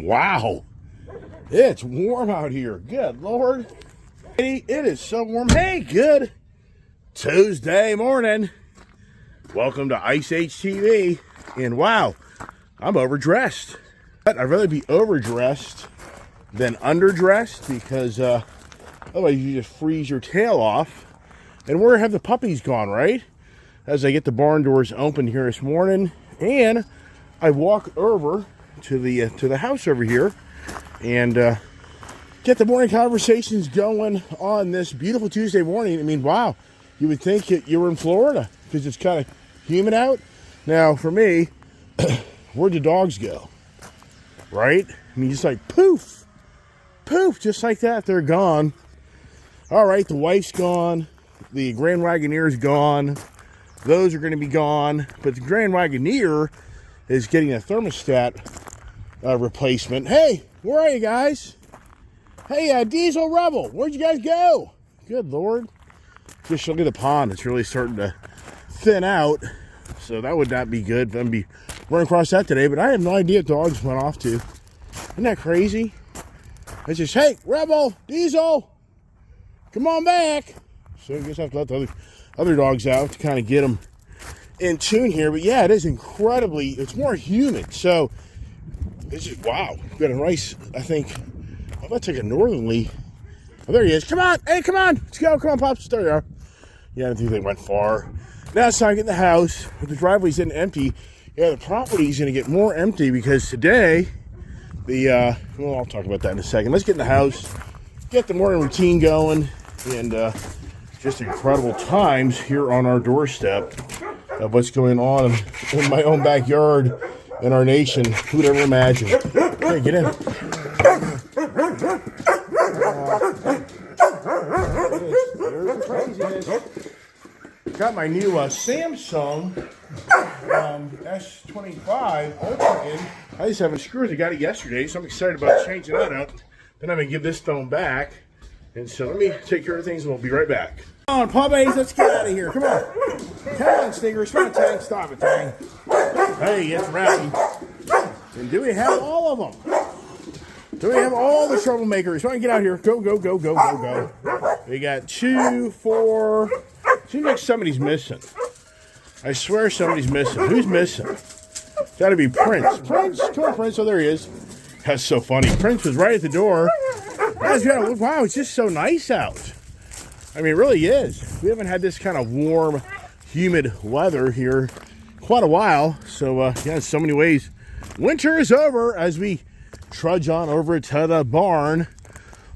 Wow, it's warm out here. Good Lord. It is so warm. Hey, good Tuesday morning. Welcome to Ice Age TV. And wow, I'm overdressed. But I'd rather be overdressed than underdressed because otherwise you just freeze your tail off. And where have the puppies gone, right? As I get the barn doors open here this morning, and I walk over to the house over here and get the morning conversations going on this beautiful Tuesday morning. I mean, wow, you would think you were in Florida because it's kind of humid out. Now, for me, where'd the dogs go? Right? I mean, just like poof, poof, just like that, they're gone. All right, the wife's gone. The Grand Wagoneer's gone. Those are going to be gone. But the Grand Wagoneer is getting a thermostat replacement. Hey, where are you guys? Hey, Diesel Rebel, where'd you guys go? Good Lord. Just look at the pond. It's really starting to thin out. So that would not be good. I'm going to be running across that today. But I have no idea what dogs went off to. Isn't that crazy? It's just, hey, Rebel, Diesel, come on back. So I guess I have to let the other dogs out to kind of get them in tune here. But yeah, it is incredibly, it's more humid. So it's just, wow. We've got a nice, I think, I'm going to take a northerly. Oh, there he is. Come on. Hey, come on. Let's go. Come on, Pops. There you are. Yeah, I don't think they went far. Now it's time to get in the house. With the driveway's getting empty. Yeah, the property's going to get more empty because today, well, I'll talk about that in a second. Let's get in the house, get the morning routine going, and just incredible times here on our doorstep of what's going on in my own backyard in our nation. Who'd ever imagine? Hey, get in. There's the craziness. Got my new Samsung S25 Ultra in. I just haven't screwed. I got it yesterday, so I'm excited about changing that out. Then I'm going to give this phone back. And so let me take care of things and we'll be right back. Come on, puppies, let's get out of here. Come on. Come on, Stingers. Come on, Tang. Stop it, Tang. Hey, it's rowdy. And do we have all of them? Do we have all the troublemakers? Come on, get out here. Go, go, go, go, go, go. We got 2, 4. Seems like somebody's missing. I swear somebody's missing. Who's missing? Gotta be Prince. Prince? Come on, Prince. Oh, there he is. That's so funny. Prince was right at the door. Wow, it's just so nice out. I mean, it really is. We haven't had this kind of warm, humid weather here quite a while. So, yeah, in so many ways, winter is over as we trudge on over to the barn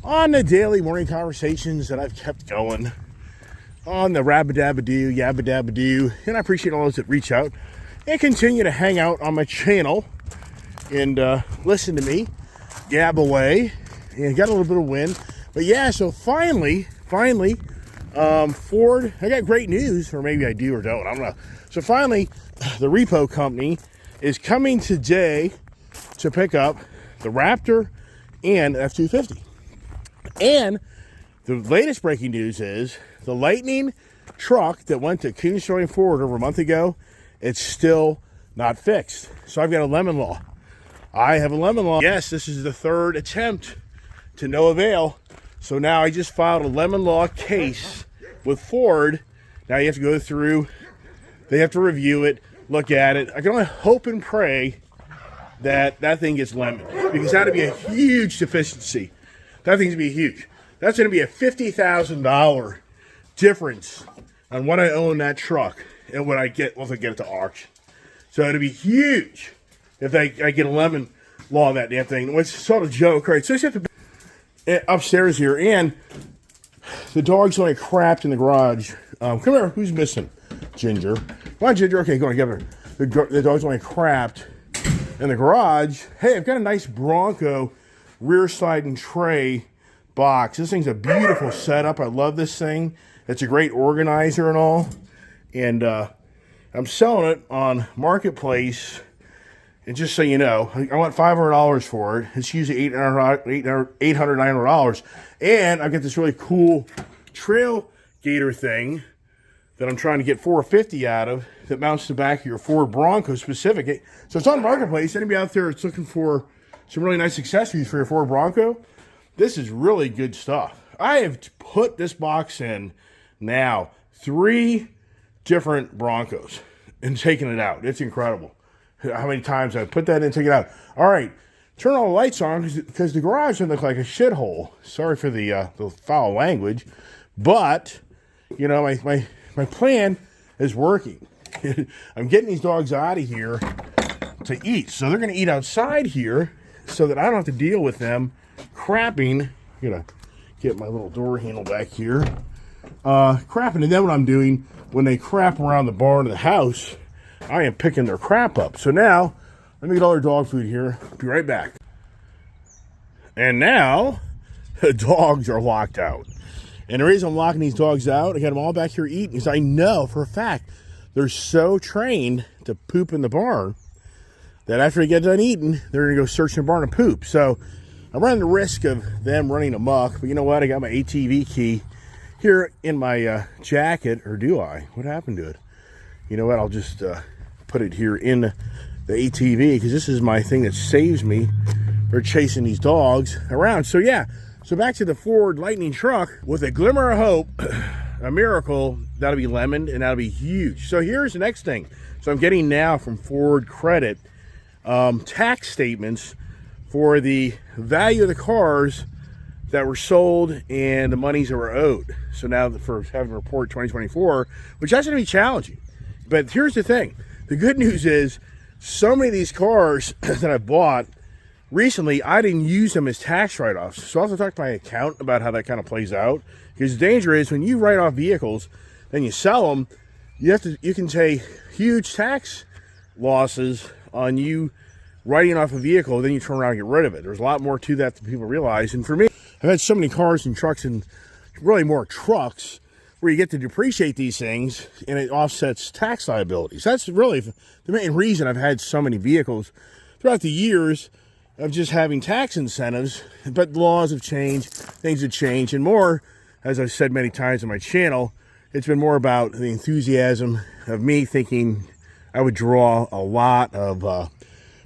on the daily morning conversations that I've kept going on the rabba-dabba-doo, yabba-dabba-doo. And I appreciate all those that reach out and continue to hang out on my channel and listen to me gab away. And got a little bit of wind. But yeah, so finally, Ford, I got great news, or maybe I do or don't, I don't know. So finally, the repo company is coming today to pick up the Raptor and F-250. And the latest breaking news is the Lightning truck that went to Coonsville, Ford over a month ago, it's still not fixed. So I've got a lemon law. I have a lemon law. Yes, this is the third attempt to no avail. So now I just filed a lemon law case with Ford. Now you have to go through, they have to review it, look at it. I can only hope and pray that that thing gets lemon, because that'd be a huge deficiency. That thing's gonna be huge. That's gonna be a $50,000 difference on what I own that truck and what I get once I get it to auction. So it'd be huge if I get a lemon law on that damn thing. It's sort of a joke, right? So I just have to upstairs here, and the dog's only crapped in the garage. Come here, who's missing? Ginger. Come on, Ginger. Okay, go on, give her. The dog's only crapped in the garage. Hey, I've got a nice Bronco rear sliding tray box. This thing's a beautiful setup. I love this thing. It's a great organizer and all. And I'm selling it on Marketplace. And just so you know, I want $500 for it. It's usually $900. And I've got this really cool trail gator thing that I'm trying to get $450 out of that mounts the back of your Ford Bronco specific. So it's on Marketplace. Anybody out there that's looking for some really nice accessories for your Ford Bronco. This is really good stuff. I have put this box in now 3 different Broncos and taken it out. It's incredible how many times I've put that in and taken it out. All right, turn all the lights on because the garage doesn't look like a shithole. Sorry for the foul language, but you know, my plan is working. I'm getting these dogs out of here to eat, so they're going to eat outside here so that I don't have to deal with them crapping. I'm gonna get my little door handle back here, crapping, and then what I'm doing when they crap around the barn of the house, I am picking their crap up. So now, let me get all their dog food here. Be right back. And now, the dogs are locked out. And the reason I'm locking these dogs out, I got them all back here eating, is I know for a fact they're so trained to poop in the barn that after they get done eating, they're going to go search in the barn and poop. So I'm running the risk of them running amok. But you know what? I got my ATV key here in my jacket. Or do I? What happened to it? You know what? I'll just put it here in the ATV because this is my thing that saves me for chasing these dogs around. So yeah. So back to the Ford Lightning truck with a glimmer of hope, a miracle, that'll be lemon and that'll be huge. So here's the next thing. So I'm getting now from Ford Credit tax statements for the value of the cars that were sold and the monies that were owed. So now for having to report 2024, which that's going to be challenging. But here's the thing. The good news is so many of these cars that I bought recently, I didn't use them as tax write-offs. So I'll have to talk to my accountant about how that kind of plays out. Because the danger is when you write off vehicles, then you sell them, you can take huge tax losses on you writing off a vehicle, then you turn around and get rid of it. There's a lot more to that than people realize. And for me, I've had so many cars and trucks, and really more trucks, where you get to depreciate these things and it offsets tax liabilities. That's really the main reason I've had so many vehicles throughout the years of just having tax incentives. But laws have changed, things have changed, and more, as I've said many times on my channel, it's been more about the enthusiasm of me thinking I would draw a lot of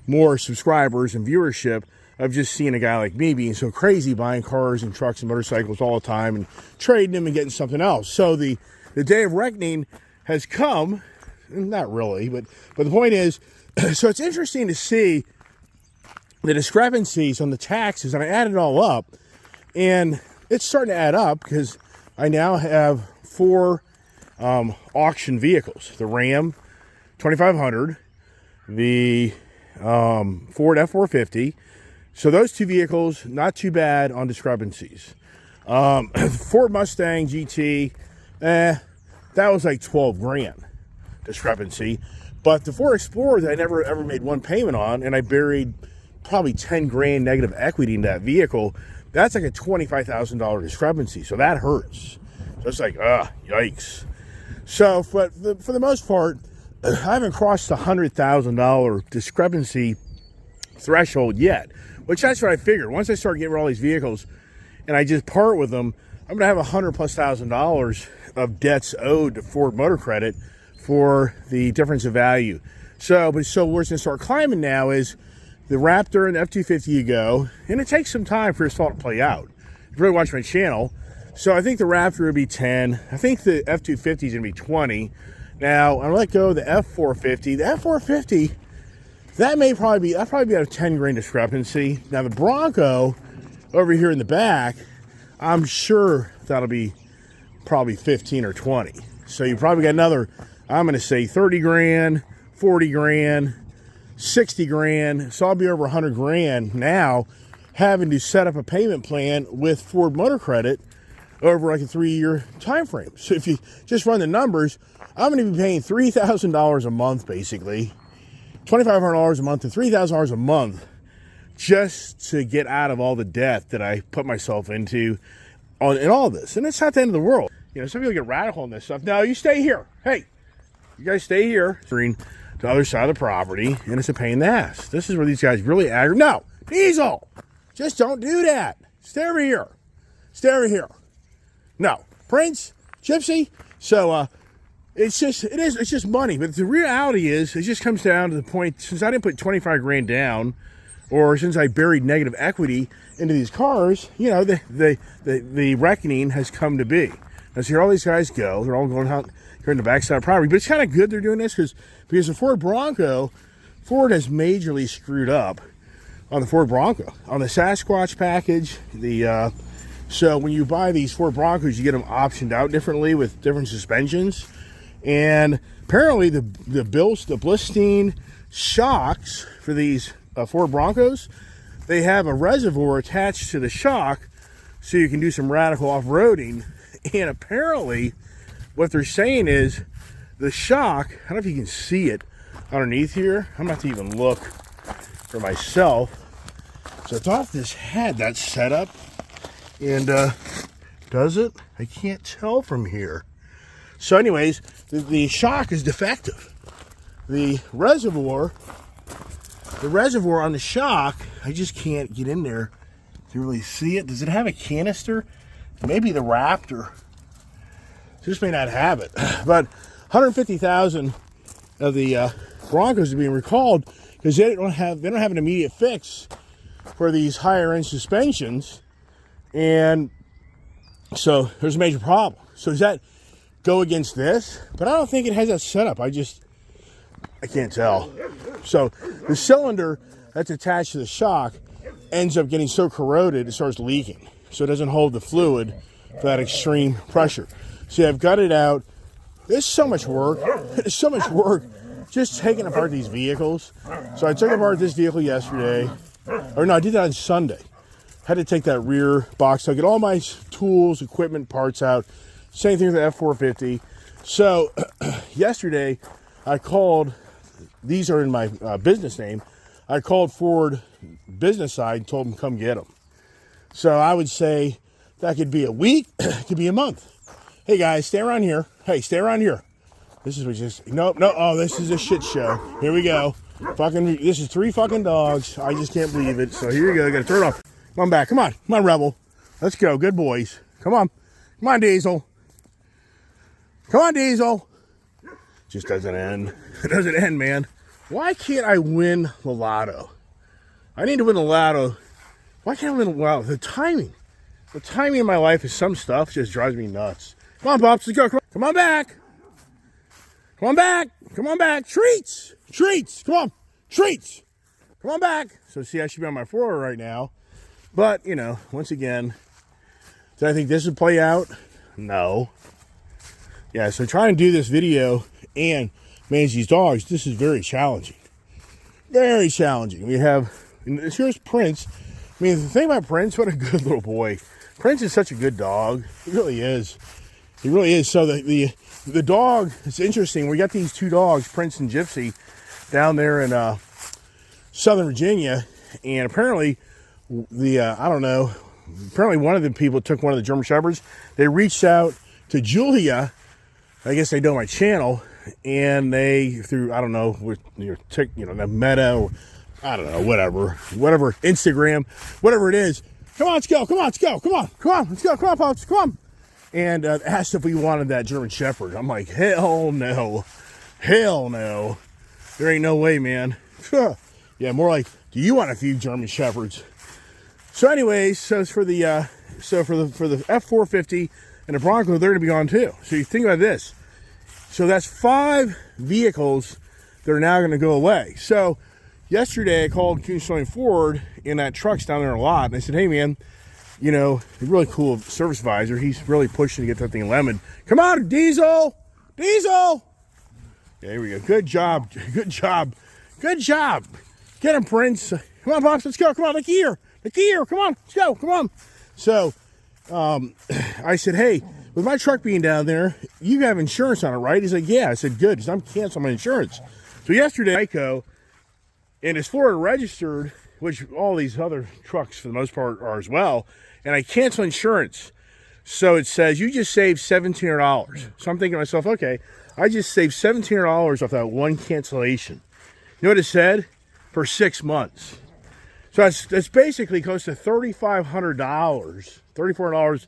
more subscribers and viewership of just seeing a guy like me being so crazy, buying cars and trucks and motorcycles all the time and trading them and getting something else. So the day of reckoning has come. Not really, but the point is, so it's interesting to see the discrepancies on the taxes, and I added it all up, and it's starting to add up because I now have 4 auction vehicles: the Ram 2500, the Ford F450. So those 2 vehicles, not too bad on discrepancies. Ford Mustang GT, that was like 12 grand discrepancy. But the Ford Explorer that I never ever made one payment on, and I buried probably 10 grand negative equity in that vehicle, that's like a $25,000 discrepancy. So that hurts. So it's like, yikes. So for the most part, I haven't crossed the $100,000 discrepancy threshold yet, which that's what I figured. Once I start getting rid of all these vehicles and I just part with them, I'm going to have $100,000+ of debts owed to Ford Motor Credit for the difference of value. So where's going to start climbing now is the Raptor and the F-250 you go, and it takes some time for this all to play out. If you really watch my channel, so I think the Raptor would be 10. I think the F-250 is going to be 20. Now, I'll let go of the F-450. The F-450, that'd probably be at a 10 grand discrepancy. Now, the Bronco over here in the back, I'm sure that'll be probably 15 or 20. So you probably got another, I'm going to say 30 grand, 40 grand, 60 grand. So I'll be over 100 grand now having to set up a payment plan with Ford Motor Credit over like a 3-year time frame. So if you just run the numbers, I'm going to be paying $3,000 a month, basically, $2,500 a month to $3,000 a month just to get out of all the debt that I put myself into in all this. And it's not the end of the world. You know, some people get radical on this stuff. No, you stay here. Hey, you guys stay here. To the other side of the property, and it's a pain in the ass. This is where these guys really aggravate. No, Diesel, just don't do that. Stay over here. Stay over here. No, Prince, Gypsy. So it's just money. But the reality is, it just comes down to the point. Since I didn't put 25 grand down or since I buried negative equity into these cars, you know, the reckoning has come to be. Now, see, here all these guys go. They're all going out here in the backside of property. But it's kind of good they're doing this because the Ford Bronco, Ford has majorly screwed up on the Ford Bronco. On the Sasquatch package, so when you buy these Ford Broncos, you get them optioned out differently with different suspensions. And apparently the Blistine shocks for these Ford Broncos, they have a reservoir attached to the shock so you can do some radical off-roading. And apparently what they're saying is the shock, I don't know if you can see it underneath here. I'm going to have to even look for myself. So I thought this had that set up. And does it? I can't tell from here. So anyways, the shock is defective. The reservoir on the shock, I just can't get in there to really see it. Does it have a canister? Maybe the Raptor. Just may not have it. But 150,000 of the Broncos are being recalled because they don't have an immediate fix for these higher end suspensions. And so there's a major problem. So does that go against this? But I don't think it has that setup. I can't tell. So the cylinder that's attached to the shock ends up getting so corroded it starts leaking. So it doesn't hold the fluid for that extreme pressure. See, I've got it out. There's so much work. There's so much work just taking apart these vehicles. So I took apart this vehicle yesterday. Or no, I did that on Sunday. Had to take that rear box out, get all my tools, equipment, parts out. Same thing with the F450. So yesterday I called, these are in my business name, I called Ford business side and told them come get them. So I would say that could be a week, it could be a month. Hey guys, stay around here. Hey, stay around here. This is what just, no, oh, this is a shit show. Here we go. This is 3 fucking dogs. I just can't believe it. So here you go, gotta turn it off. Come on back. Come on, Rebel. Let's go. Good boys. Come on. Come on, Diesel. Come on, Diesel. Just doesn't end. It doesn't end, man. Why can't I win the lotto? I need to win the lotto. Why can't I win the lotto? The timing in my life is some stuff just drives me nuts. Come on, Pops. Let's go. Come on back. Come on back. Come on back. Treats. Treats. Come on. Treats. Come on back. So see, I should be on my floor right now. But, you know, once again, did I think this would play out? No. Yeah, so trying to do this video and manage these dogs, this is very challenging. Very challenging. We have, here's Prince. I mean, the thing about Prince, what a good little boy. Prince is such a good dog. He really is. He really is. So the dog, it's interesting. We got these 2 dogs, Prince and Gypsy, down there in Southern Virginia. And apparently, I don't know, apparently one of the people took one of the German Shepherds. They reached out to Julia. I guess they know my channel. And they, through, I don't know, with the Meta or, I don't know, whatever, Instagram, whatever it is. Come on, let's go. Come on, let's go. Come on, let's go. Come on, Pops, come on. And asked if we wanted that German Shepherd. I'm like, hell no. Hell no. There ain't no way, man. Yeah, more like, do you want a few German Shepherds? So anyways, so for the F450 and the Bronco, they're going to be gone too. So you think about this. So that's 5 vehicles that are now going to go away. So yesterday I called Kuhnstein Ford, and that truck's down there a lot. And I said, hey man, you know, a really cool service advisor. He's really pushing to get that thing lemon. Come on, Diesel! Diesel! Yeah, here we go. Good job. Good job. Good job. Get him, Prince. Come on, Pops, let's go. Come on, look here. Look here. Come on, let's go. Come on. So I said, hey, with my truck being down there, you have insurance on it, right? He's like, yeah. I said, good, because I'm canceling my insurance. So yesterday, Geico, and it's Florida registered, which all these other trucks for the most part are as well, and I cancel insurance. So it says, you just saved $1,700. So I'm thinking to myself, okay, I just saved $1,700 off that one cancellation. You know what it said? For 6 months. So that's basically close to $3,500, $3,400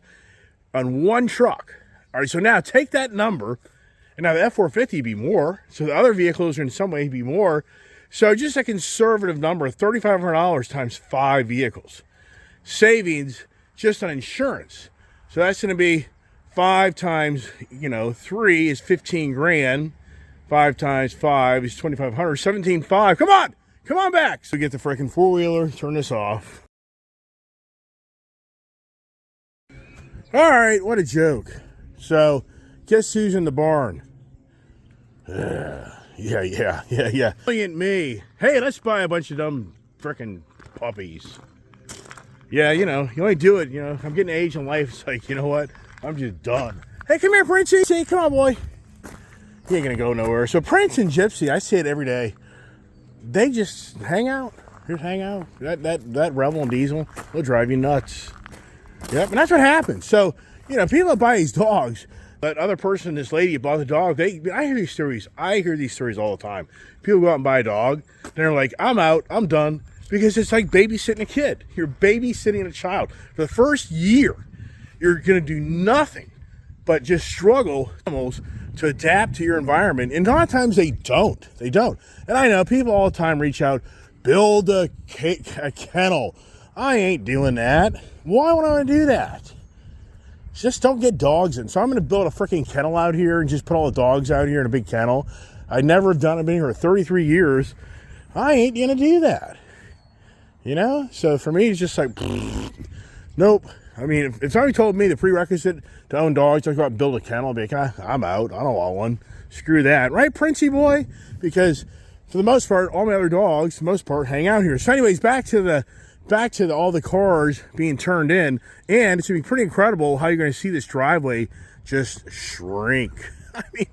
on one truck. All right, so now take that number, and now the F450 be more. So the other vehicles are in some way be more. So just a conservative number, $3,500 times 5 vehicles. Savings just on insurance. So that's going to be 5 times, 3 is 15 grand. 5 times 5 is 2,500. 17,500. Come on back. So we get the freaking four-wheeler, turn this off. All right, what a joke. So, guess who's in the barn? Yeah. Brilliant me. Hey, let's buy a bunch of dumb freaking puppies. Yeah, you only do it, I'm getting age in life. It's like, you know what? I'm just done. Hey, come here, Princey. Say, come on, boy. He ain't gonna go nowhere. So Prince and Gypsy, I see it every day. They just hang out. Just hang out. That Rebel and Diesel will drive you nuts. Yep, and that's what happens. So, people that buy these dogs, that other person, this lady bought the dog, I hear these stories. I hear these stories all the time. People go out and buy a dog, and they're like, I'm out, I'm done. Because it's like babysitting a kid. You're babysitting a child. For the first year, you're going to do nothing but just struggle animals to adapt to your environment. And a lot of times they don't. They don't. And I know people all the time reach out, build a kennel. I ain't doing that. Why would I want to do that? Just don't get dogs in. So I'm going to build a freaking kennel out here and just put all the dogs out here in a big kennel. I never have done it. I've been here for 33 years. I ain't going to do that. So for me, it's just like, nope. I mean, if somebody told me the prerequisite to own dogs, to go out and build a kennel, I'd be like, I'm out. I don't want one. Screw that. Right, Princey boy? Because for the most part, all my other dogs, for the most part, hang out here. So anyways, back to all the cars being turned in. And it's going to be pretty incredible how you're going to see this driveway just shrink. I mean,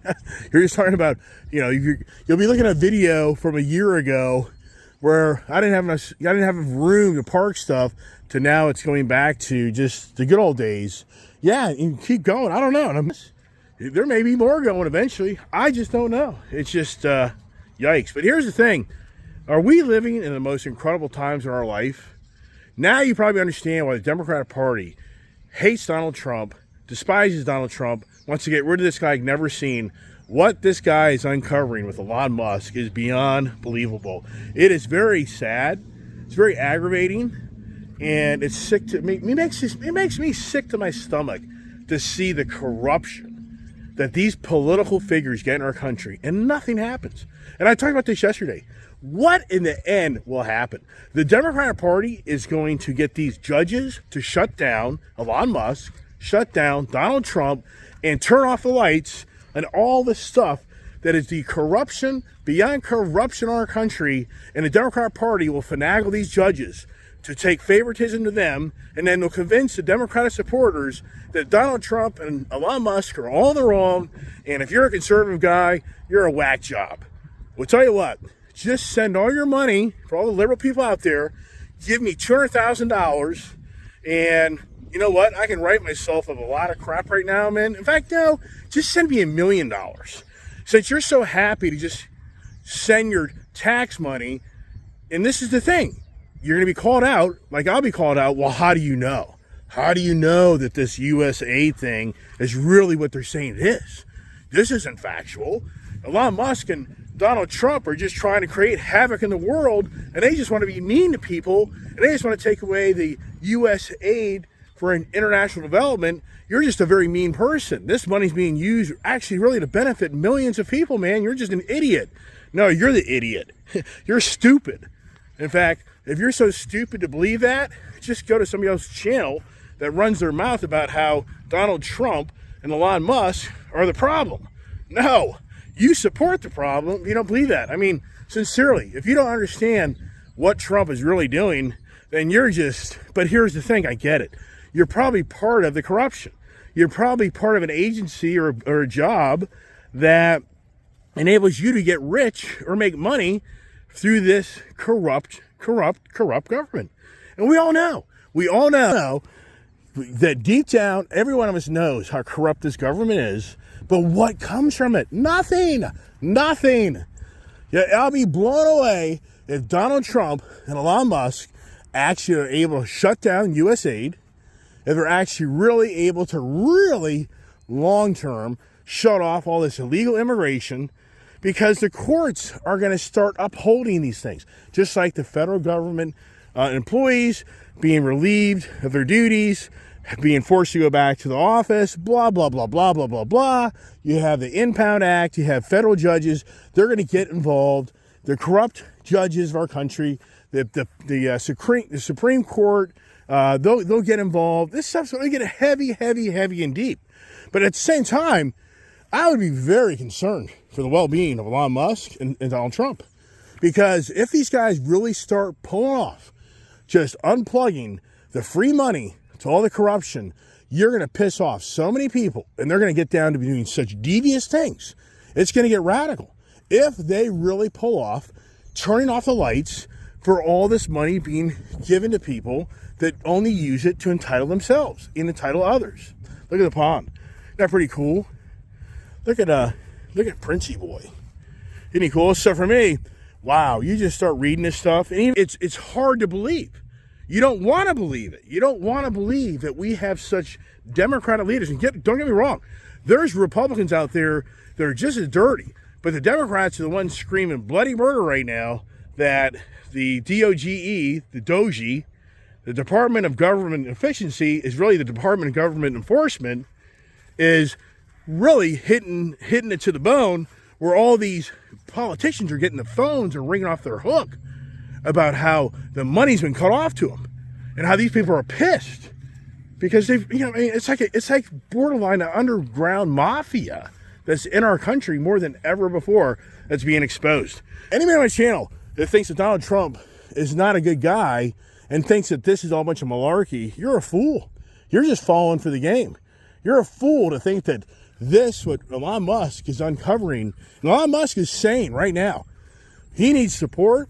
you're just talking about, you'll be looking at a video from a year ago where I didn't have room to park stuff, to now it's going back to just the good old days. Yeah, and keep going. I don't know. There may be more going eventually. I just don't know. It's just yikes. But here's the thing. Are we living in the most incredible times in our life? Now you probably understand why the Democratic Party hates Donald Trump, despises Donald Trump, wants to get rid of this guy I've never seen. What this guy is uncovering with Elon Musk is beyond believable. It is very sad. It's very aggravating, and it's sick to me. It makes me sick to my stomach to see the corruption that these political figures get in our country, and nothing happens. And I talked about this yesterday. What in the end will happen? The Democratic Party is going to get these judges to shut down Elon Musk, shut down Donald Trump, and turn off the lights and all the stuff that is the corruption beyond corruption in our country. And the Democratic Party will finagle these judges to take favoritism to them, and then they'll convince the Democratic supporters that Donald Trump and Elon Musk are all in the wrong, and if you're a conservative guy, you're a whack job. We'll tell you what, just send all your money, for all the liberal people out there, give me $200,000, and you know what? I can write myself of a lot of crap right now, man. In fact, no, just send me $1 million. Since you're so happy to just send your tax money, and this is the thing, you're going to be called out, like I'll be called out. Well, how do you know? How do you know that this USA thing is really what they're saying it is? This isn't factual. Elon Musk and Donald Trump are just trying to create havoc in the world, and they just want to be mean to people, and they just want to take away the U.S. aid for an international development. You're just a very mean person. This money's being used actually really to benefit millions of people, man. You're just an idiot. No, you're the idiot. You're stupid. In fact, if you're so stupid to believe that, just go to somebody else's channel that runs their mouth about how Donald Trump and Elon Musk are the problem. No, you support the problem if you don't believe that. I mean, sincerely, if you don't understand what Trump is really doing, then you're just, but here's the thing, I get it. You're probably part of the corruption. You're probably part of an agency or a job that enables you to get rich or make money through this corrupt government. And we all know that deep down, every one of us knows how corrupt this government is. But what comes from it? Nothing. Yeah, I'll be blown away if Donald Trump and Elon Musk actually are able to shut down U.S. aid, if they're actually really able to long-term shut off all this illegal immigration, because the courts are going to start upholding these things, just like the federal government employees being relieved of their duties, being forced to go back to the office, blah, blah, blah, blah, blah, blah, blah. You have the Impound Act. You have federal judges. They're going to get involved. The corrupt judges of our country, the Supreme Court, they'll get involved. This stuff's going to get heavy, heavy, heavy and deep. But at the same time, I would be very concerned for the well-being of Elon Musk and Donald Trump. Because if these guys really start pulling off, just unplugging the free money to all the corruption, you're going to piss off so many people, and they're going to get down to doing such devious things. It's going to get radical. If they really pull off turning off the lights for all this money being given to people that only use it to entitle themselves and entitle others. Look at the pond. Isn't that pretty cool? Look at Princey Boy. Isn't he cool? So for me, wow, you just start reading this stuff, and it's hard to believe. You don't want to believe it. You don't want to believe that we have such Democratic leaders. And don't get me wrong, there's Republicans out there that are just as dirty, but the Democrats are the ones screaming bloody murder right now that the DOGE, the DOGE, the Department of Government Efficiency, is really the Department of Government Enforcement, is really hitting it to the bone, where all these politicians are getting the phones and ringing off their hook about how the money's been cut off to them and how these people are pissed because they've, it's like borderline an underground mafia that's in our country more than ever before that's being exposed. Anybody on my channel that thinks that Donald Trump is not a good guy and thinks that this is all a bunch of malarkey, you're a fool. You're just falling for the game. You're a fool to think that what Elon Musk is uncovering, Elon Musk is saying right now, he needs support,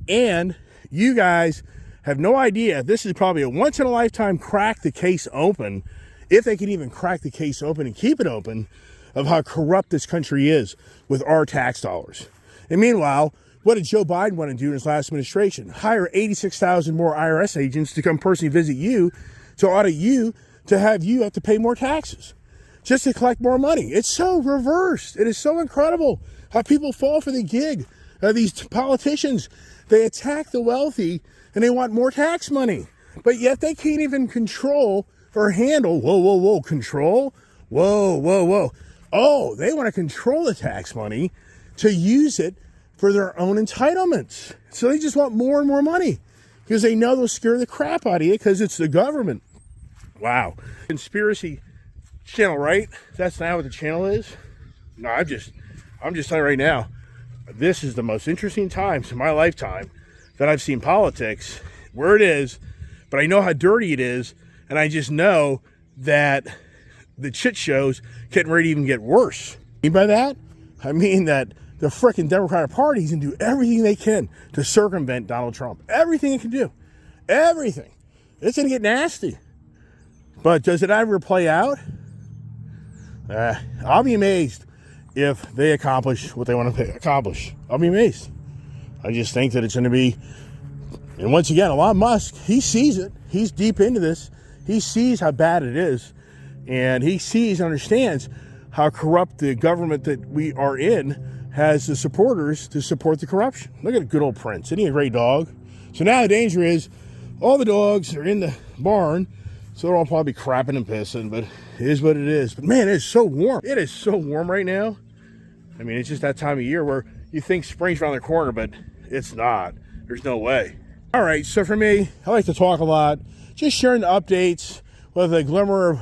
and you guys have no idea. This is probably a once-in-a-lifetime crack the case open, if they can even crack the case open and keep it open, of how corrupt this country is with our tax dollars. And meanwhile, what did Joe Biden want to do in his last administration? Hire 86,000 more IRS agents to come personally visit you, to audit you, to have you have to pay more taxes, just to collect more money. It's so reversed. It is so incredible how people fall for the gig of these politicians. They attack the wealthy and they want more tax money, but yet they can't even control or handle, control? Oh, they want to control the tax money to use it for their own entitlements. So they just want more and more money because they know they'll scare the crap out of you because it's the government. Wow. Conspiracy channel, right? That's not what the channel is. No, I'm just telling you right now, this is the most interesting times in my lifetime that I've seen politics, where it is, but I know how dirty it is, and I just know that the shit show's getting ready to even get worse. And by that, I mean that the frickin' Democratic Party can do everything they can to circumvent Donald Trump. Everything it can do. Everything. It's going to get nasty. But does it ever play out? I'll be amazed if they accomplish what they want to accomplish. I'll be amazed. I just think that it's going to be, and once again, Elon Musk, he sees it. He's deep into this. He sees how bad it is. And he sees and understands how corrupt the government that we are in has the supporters to support the corruption. Look at good old Prince. Isn't he a great dog? So now the danger is all the dogs are in the barn, so they're all probably crapping and pissing, but it is what it is. But man, it is so warm. It is so warm right now. I mean, it's just that time of year where you think spring's around the corner, but it's not. There's no way. All right, so for me, I like to talk a lot. Just sharing the updates with a glimmer of,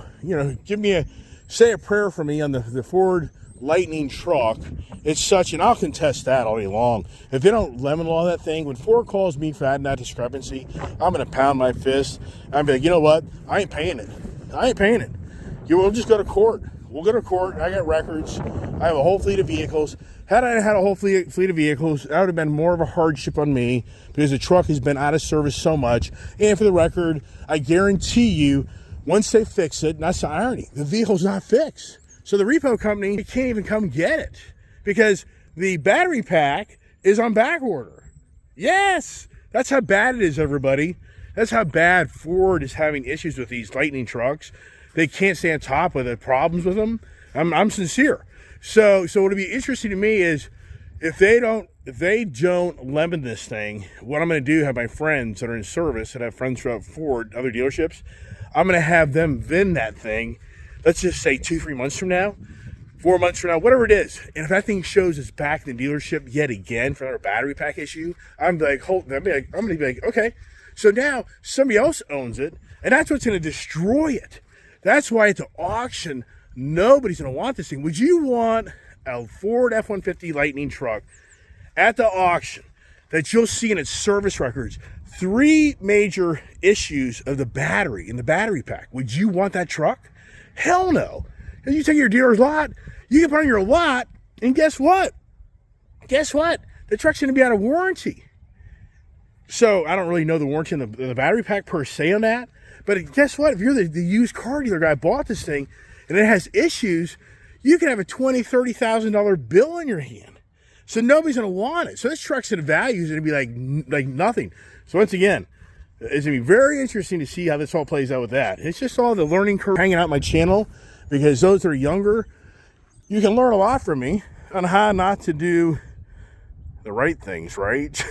say a prayer for me on the Ford Lightning truck. It's such, and I'll contest that all day long. If they don't lemon law that thing, when Ford calls me fat in that discrepancy, I'm going to pound my fist. I'm be like, you know what? I ain't paying it. We'll just go to court. We'll go to court. I got records. I have a whole fleet of vehicles. Had I had a whole fleet of vehicles, that would have been more of a hardship on me because the truck has been out of service so much. And for the record, I guarantee you, once they fix it, and that's the irony, the vehicle's not fixed. So the repo company can't even come get it because the battery pack is on back order. Yes, that's how bad it is, everybody. That's how bad Ford is having issues with these Lightning trucks. They can't stay on top of the problems with them. I'm sincere. So what'll be interesting to me is if they don't lemon this thing, what I'm going to do, have my friends that are in service, that have friends throughout Ford, other dealerships, I'm going to have them VIN that thing, let's just say 2-3 months from now, 4 months from now, whatever it is. And if that thing shows it's back in the dealership yet again for another battery pack issue, I'm going to be like, okay, so now somebody else owns it, and that's what's going to destroy it. That's why at the auction, nobody's going to want this thing. Would you want a Ford F-150 Lightning truck at the auction that you'll see in its service records 3 major issues of the battery in the battery pack? Would you want that truck? Hell no. Because you take your dealer's lot, you can put on your lot, and guess what? The truck's going to be out of warranty. So I don't really know the warranty on the battery pack per se on that. But guess what? If you're the used car dealer guy bought this thing and it has issues, you can have a $20,000, $30,000 bill in your hand. So nobody's going to want it. So this truck's in value is going to be like nothing. So once again, it's going to be very interesting to see how this all plays out with that. It's just all the learning curve hanging out my channel, because those that are younger, you can learn a lot from me on how not to do the right things, right?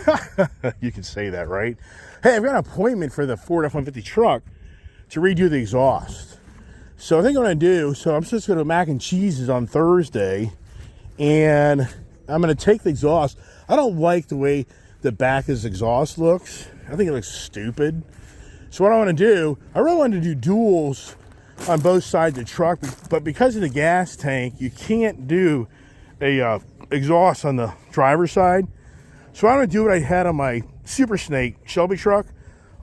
You can say that, right? Hey, I've got an appointment for the Ford F-150 truck to redo the exhaust. So I think what I'm going to do, so I'm just going to mac and cheeses on Thursday, and I'm going to take the exhaust. I don't like the way the back of this exhaust looks. I think it looks stupid. So what I want to do, I really want to do duals on both sides of the truck, but because of the gas tank, you can't do a exhaust on the driver's side. So I'm going to do what I had on my Super Snake Shelby truck.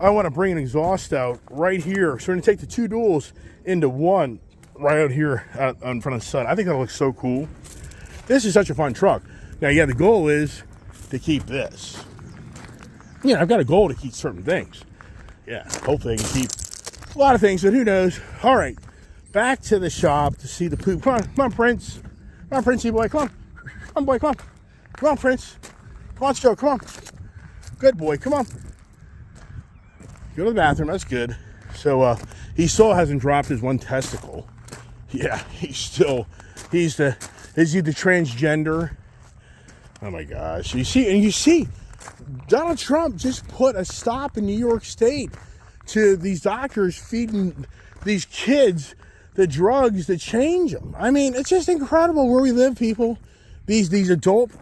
I want to bring an exhaust out right here. So we're going to take the 2 duals into one right out here in front of the sun. I think that looks so cool. This is such a fun truck. Now, yeah, the goal is to keep this. Yeah, I've got a goal to keep certain things. Yeah, hopefully I can keep a lot of things, but who knows. All right, back to the shop to see the poop. Come on, Prince. Come on, Princey boy, come on. Come on, boy, come on. Come on, Prince. Come on, Joe, come on. Good boy, come on. Go to the bathroom, that's good. So he still hasn't dropped his one testicle. Yeah, is he the transgender? Oh my gosh. You see, Donald Trump just put a stop in New York State to these doctors feeding these kids the drugs that change them. I mean, it's just incredible where we live, people. These adults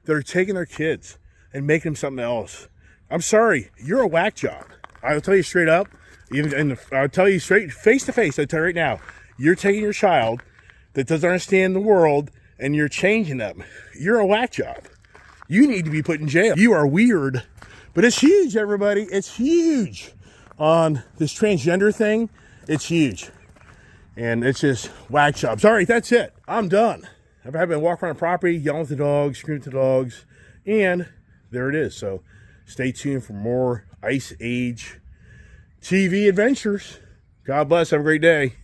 that are taking their kids and making them something else. I'm sorry, you're a whack job. I'll tell you straight up. I'll tell you straight, face to face, I'll tell you right now. You're taking your child that doesn't understand the world and you're changing them. You're a whack job. You need to be put in jail. You are weird. But it's huge, everybody. It's huge. On this transgender thing, it's huge. And it's just whack jobs. All right, that's it. I'm done. I've been walking around the property, yelling at the dogs, screaming at the dogs, and there it is. So stay tuned for more Ice Age TV adventures. God bless. Have a great day.